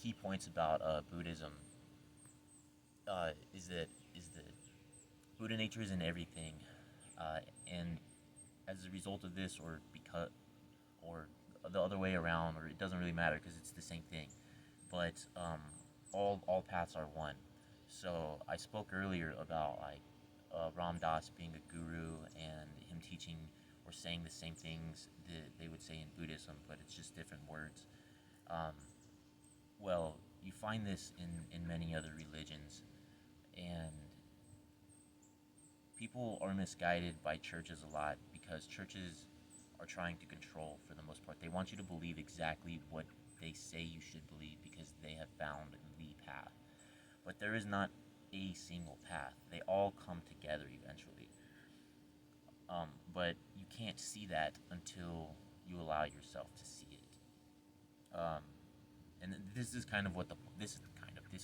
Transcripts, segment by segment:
key points about Buddhism is that Buddha nature is in everything, and as a result of this, or the other way around, or it doesn't really matter because it's the same thing. But all paths are one. So I spoke earlier about like Ram Dass being a guru and him teaching or saying the same things that they would say in Buddhism, but it's just different words. Um, well, you find this in many other religions, and people are misguided by churches a lot because churches are trying to control for the most part. They want you to believe exactly what they say you should believe because they have found the path. But there is not a single path. They all come together eventually. But you can't see that until you allow yourself to see it. Um, and this is kind of what the this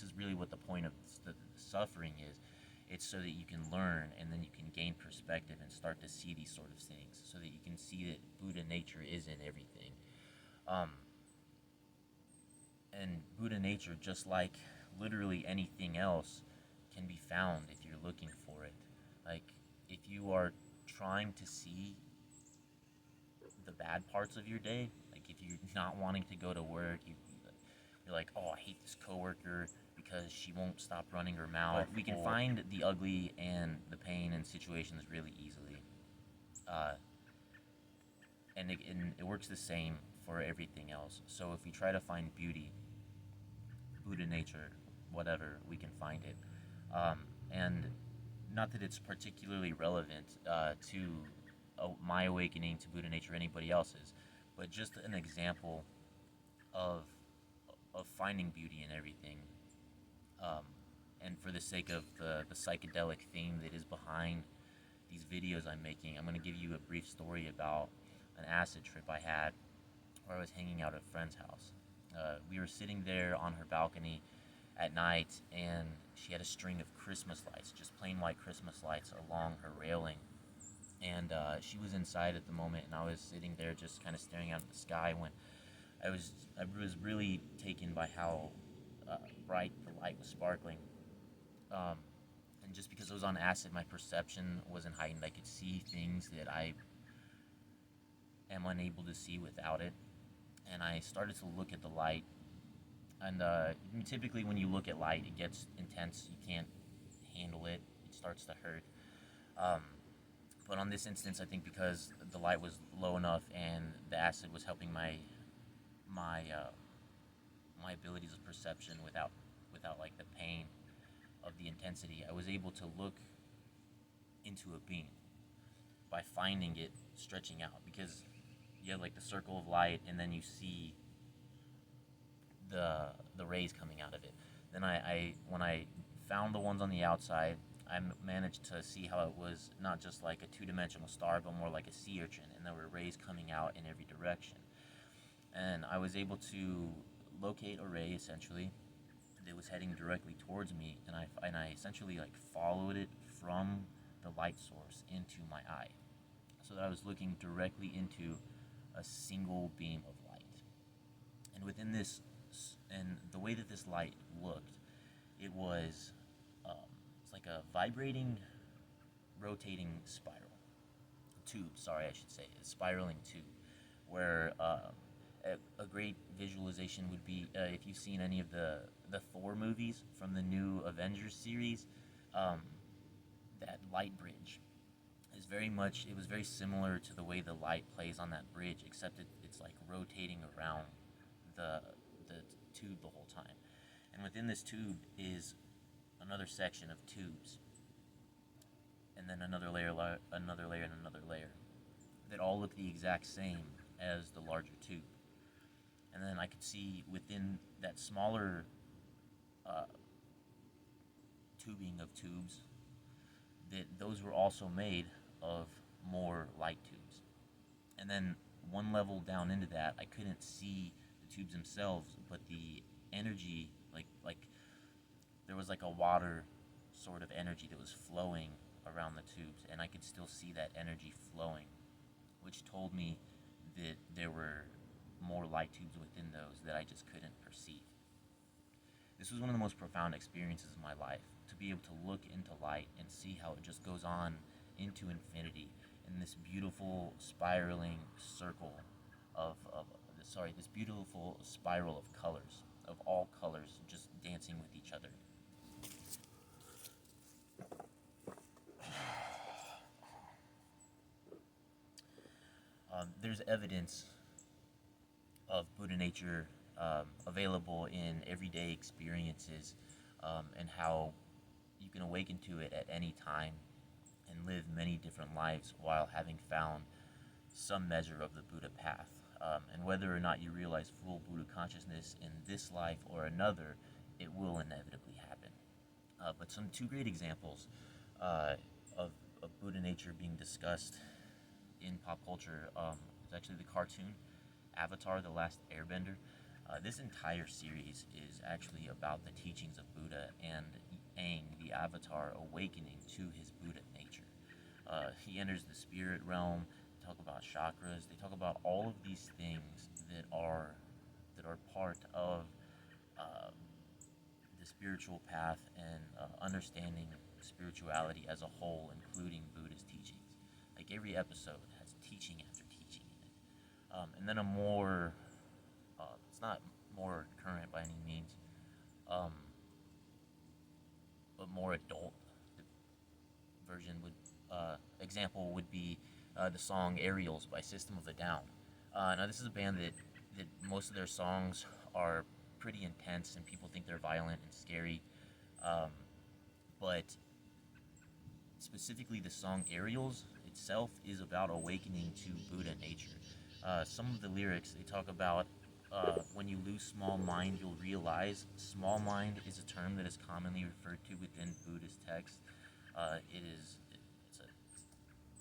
is really what the point of the suffering is. It's so that you can learn and then you can gain perspective and start to see these sort of things, so that you can see that Buddha nature is in everything. Um, and Buddha nature, just like literally anything else, can be found if you're looking for it. Like, if you are trying to see the bad parts of your day, like if you're not wanting to go to work, you're like, oh, I hate this coworker because she won't stop running her mouth. We can find the ugly and the pain in situations really easily. Uh, and it works the same for everything else. So if we try to find beauty, Buddha nature, whatever, we can find it. And not that it's particularly relevant to my awakening to Buddha nature or anybody else's, but just an example of finding beauty in everything. Um, and for the sake of the psychedelic theme that is behind these videos I'm making, I'm going to give you a brief story about an acid trip I had where I was hanging out at a friend's house. We were sitting there on her balcony at night, and she had a string of Christmas lights, just plain white Christmas lights along her railing. And she was inside at the moment, and I was sitting there just kind of staring out at the sky when I was really taken by how bright the light was sparkling. Um, and just because it was on acid, my perception wasn't heightened. I could see things that I am unable to see without it. And I started to look at the light. And typically, when you look at light, it gets intense. You can't handle it. It starts to hurt. Um, but on this instance, I think because the light was low enough and the acid was helping my my abilities of perception without like the pain of the intensity, I was able to look into a beam by finding it stretching out, because you have like the circle of light and then you see the rays coming out of it. Then I when I found the ones on the outside, I managed to see how it was not just like a two-dimensional star, but more like a sea urchin, and there were rays coming out in every direction. And I was able to locate a ray essentially that was heading directly towards me, and I essentially like followed it from the light source into my eye, so that I was looking directly into a single beam of light. And within this, and the way that this light looked, it was it's like a vibrating, rotating tube. Sorry, I should say, a spiraling tube, where a great visualization would be if you've seen any of the Thor movies from the new Avengers series. Um, that light bridge is very much. It was very similar to the way the light plays on that bridge, except it's like rotating around the the tube the whole time. And within this tube is another section of tubes, and then another layer, another layer, and another layer that all look the exact same as the larger tube. And then I could see within that smaller uh, tubing of tubes that those were also made of more light tubes. And then one level down into that, I couldn't see the tubes themselves, but the energy, like there was like a water sort of energy that was flowing around the tubes, and I could still see that energy flowing, which told me that there were more light tubes within those that I just couldn't perceive. This was one of the most profound experiences of my life, to be able to look into light and see how it just goes on into infinity in this beautiful spiraling circle of sorry, this beautiful spiral of colors, of all colors, just dancing with each other. There's evidence of Buddha nature available in everyday experiences, and how you can awaken to it at any time and live many different lives while having found some measure of the Buddha path. And whether or not you realize full Buddha consciousness in this life or another, it will inevitably happen. But some two great examples uh, of Buddha nature being discussed in pop culture is actually the cartoon Avatar: The Last Airbender. This entire series is actually about the teachings of Buddha and Aang, the Avatar, awakening to his Buddha nature. He enters the spirit realm. They talk about chakras. They talk about all of these things that are part of uh, the spiritual path and understanding spirituality as a whole, including Buddha's teachings. Like every episode has teaching after teaching in it. And then a more, it's not more current by any means, um, but more adult version would, example would be the song Aerials by System of a Down. Now this is a band that most of their songs are pretty intense and people think they're violent and scary. Um, but specifically the song Aerials itself is about awakening to Buddha nature. Some of the lyrics, they talk about when you lose small mind, you'll realize. Small mind is a term that is commonly referred to within Buddhist texts. It's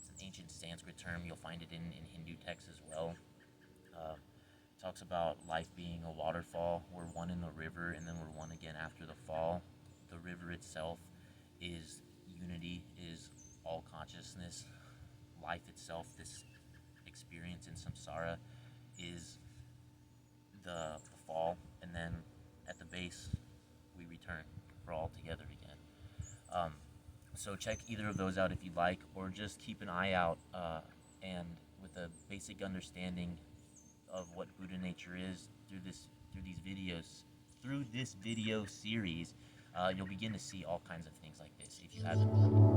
an ancient Sanskrit term. You'll find it in Hindu texts as well. Talks about life being a waterfall. We're one in the river, and then we're one again after the fall. The river itself is unity, is all consciousness. Life itself, this experience in samsara, is the fall, and then at the base, we return for all together again. Um, so check either of those out if you'd like, or just keep an eye out, and with a basic understanding of what Buddha nature is through this video series, you'll begin to see all kinds of things like this if you haven't already.